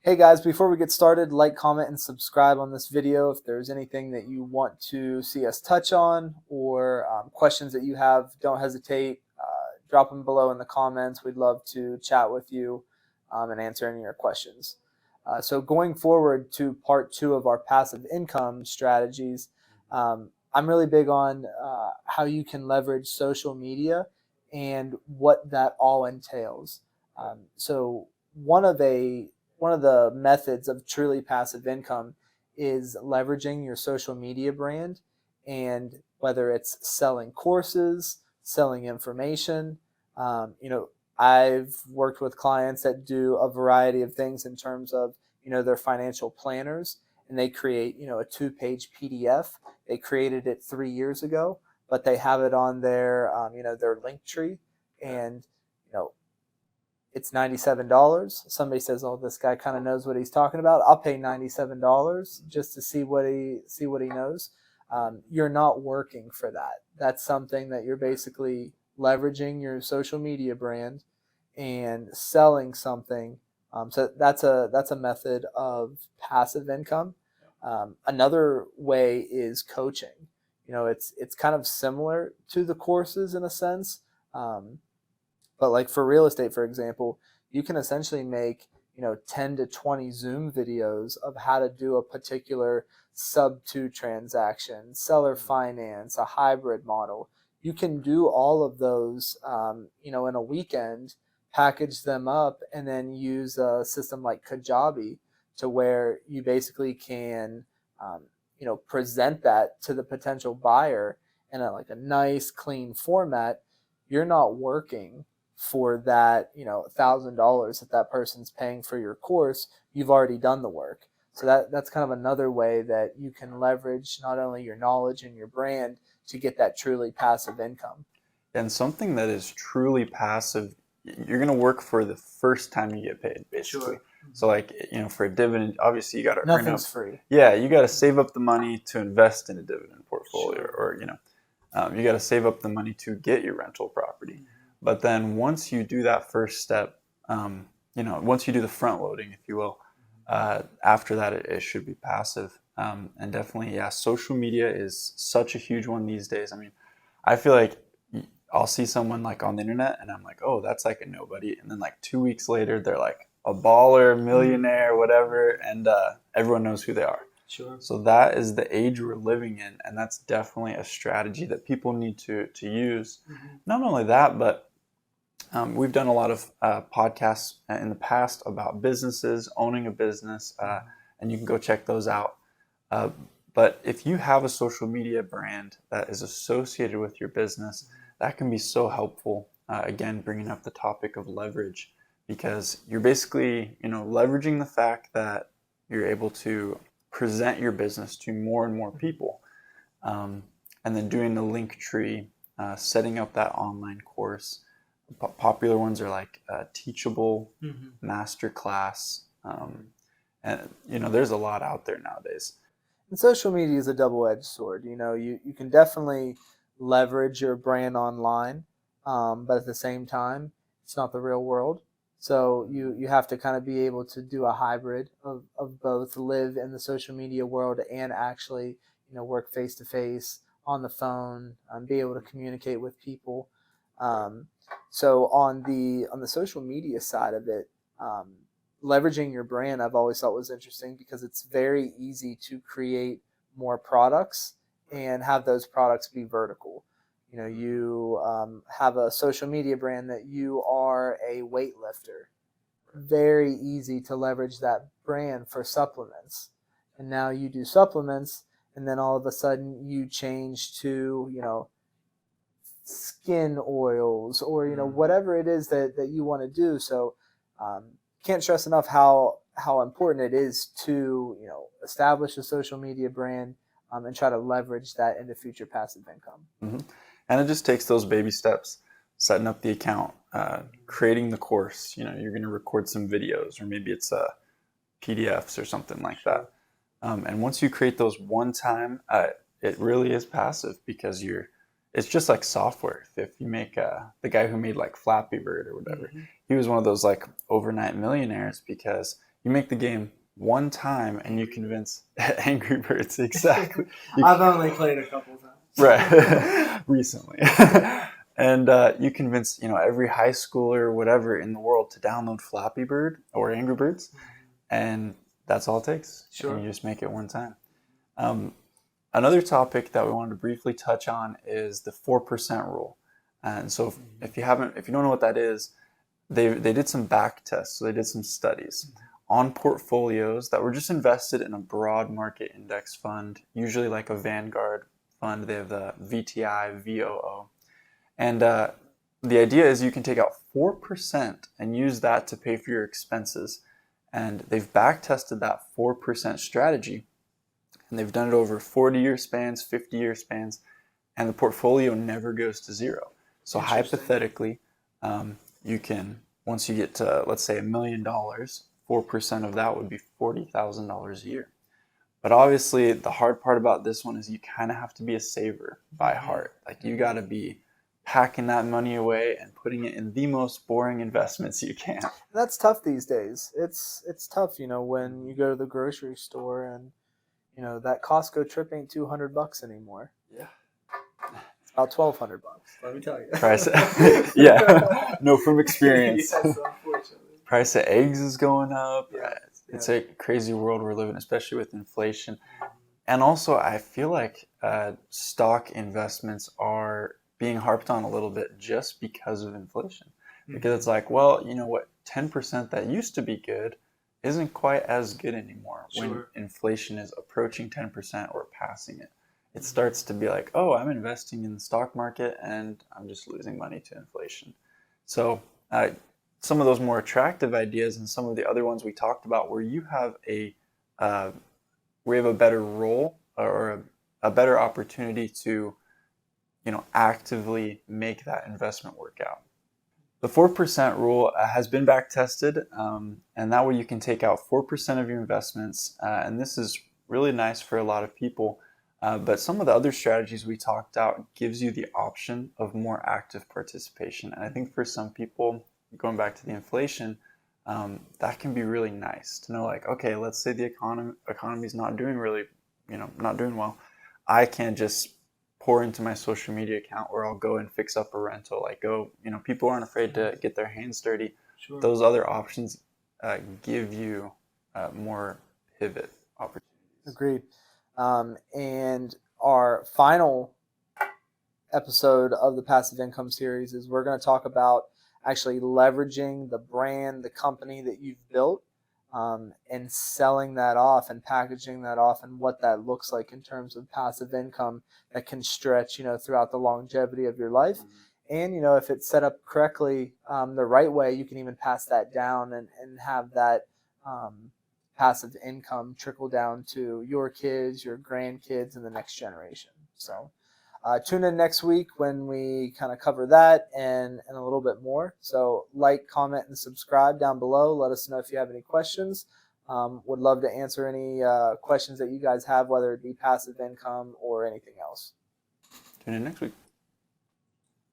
Hey guys, before we get started, like, comment, and subscribe on this video. If there's anything that you want to see us touch on or questions that you have, don't hesitate. Drop them below in the comments. We'd love to chat with you and answer any of your questions. So going forward to part 2 of our passive income strategies, I'm really big on how you can leverage social media and what that all entails. So one of the methods of truly passive income is leveraging your social media brand, and whether it's selling courses, selling information. I've worked with clients that do a variety of things in terms of their financial planners, and they create a 2-page PDF. They created it 3 years ago, but they have it on their link tree, and it's $97. Somebody says, "Oh, this guy kind of knows what he's talking about." I'll pay $97 just to see what he knows. You're not working for that. That's something that you're basically leveraging your social media brand and selling something. So that's a method of passive income. Another way is coaching. It's kind of similar to the courses in a sense. But like for real estate, for example, you can essentially make 10 to 20 Zoom videos of how to do a particular sub-2 transaction, seller finance, a hybrid model. You can do all of those, in a weekend, package them up, and then use a system like Kajabi to where you basically can, present that to the potential buyer in a nice, clean format. You're not working for that $1,000 that person's paying for your course. You've already done the work. So that's kind of another way that you can leverage not only your knowledge and your brand to get that truly passive income. And something that is truly passive, you're going to work for the first time you get paid, basically. Sure. So for a dividend, obviously you got to nothing's free. Yeah, you got to save up the money to invest in a dividend portfolio, sure. Or you got to save up the money to get your rental property. But then once you do that first step, once you do the front loading, if you will, after that it should be passive. And definitely, yeah, social media is such a huge one these days. I mean, I feel like I'll see someone like on the internet and I'm like, oh, that's like a nobody. And then like 2 weeks later, they're like a baller, millionaire, whatever. And everyone knows who they are. Sure. So that is the age we're living in. And that's definitely a strategy that people need to use. Mm-hmm. Not only that, but we've done a lot of podcasts in the past about businesses, owning a business, and you can go check those out. But if you have a social media brand that is associated with your business, that can be so helpful. Again, bringing up the topic of leverage, because you're basically, leveraging the fact that you're able to present your business to more and more people, and then doing the link tree, setting up that online course. Popular ones are like Teachable, mm-hmm. Masterclass, and there's a lot out there nowadays. And social media is a double-edged sword. You can definitely leverage your brand online, but at the same time, it's not the real world. So you have to kind of be able to do a hybrid of both, live in the social media world and actually work face-to-face on the phone, be able to communicate with people. So on the social media side of it, leveraging your brand, I've always thought was interesting because it's very easy to create more products and have those products be vertical. You have a social media brand that you are a weightlifter. Very easy to leverage that brand for supplements. And now you do supplements, and then all of a sudden you change to, skin oils or, whatever it is that you want to do. So can't stress enough how important it is to establish a social media brand and try to leverage that into future passive income. Mm-hmm. And it just takes those baby steps: setting up the account, creating the course. You're going to record some videos, or maybe it's PDFs or something like that. And once you create those one time, it really is passive, because it's just like software. If you make the guy who made like Flappy Bird or whatever, mm-hmm. he was one of those like overnight millionaires because You make the game one time and you convince Angry Birds. Exactly. I've only played a couple times. Right. Recently. And you convince, every high schooler or whatever in the world to download Flappy Bird or Angry Birds. And that's all it takes. Sure. And you just make it one time. Another topic that we wanted to briefly touch on is the 4% rule. And so if you don't know what that is, they did some back tests. So they did some studies on portfolios that were just invested in a broad market index fund, usually like a Vanguard fund. They have the VTI, VOO. And the idea is you can take out 4% and use that to pay for your expenses. And they've back tested that 4% strategy. And they've done it over 40-year spans, 50-year spans, and the portfolio never goes to zero. So hypothetically, you can, once you get to, let's say, $1 million, 4% of that would be $40,000 a year. But obviously, the hard part about this one is you kind of have to be a saver by heart. Like, you got to be packing that money away and putting it in the most boring investments you can. That's tough these days. It's tough, when you go to the grocery store and that Costco trip ain't $200 anymore. Yeah. It's about $1,200. Let me tell you. Price, yeah. No, from experience. Yes, unfortunately. Price of eggs is going up. Yeah. It's a crazy world we're living, especially with inflation. And also, I feel like stock investments are being harped on a little bit just because of inflation. Because it's like, well, you know what, 10% that used to be good isn't quite as good anymore. Sure. When inflation is approaching 10% or passing it. It starts to be like, oh, I'm investing in the stock market and I'm just losing money to inflation. So some of those more attractive ideas and some of the other ones we talked about where you have a better role or a better opportunity to actively make that investment work out. The 4% rule has been back tested, and that way you can take out 4% of your investments, and this is really nice for a lot of people. But some of the other strategies we talked out gives you the option of more active participation. And I think for some people, going back to the inflation, that can be really nice to know, like, okay, let's say the economy's not doing not doing well. I can't just pour into my social media account or I'll go and fix up a rental. People aren't afraid to get their hands dirty. Sure. Those other options give you more pivot opportunities. Agreed. And our final episode of the Passive Income series is we're going to talk about actually leveraging the brand, the company that you've built, and selling that off and packaging that off and what that looks like in terms of passive income that can stretch, throughout the longevity of your life. And, if it's set up correctly, the right way, you can even pass that down and have that passive income trickle down to your kids, your grandkids, and the next generation. So tune in next week when we kind of cover that and a little bit more. So like, comment, and subscribe down below. Let us know if you have any questions. Would love to answer any questions that you guys have, whether it be passive income or anything else. Tune in next week.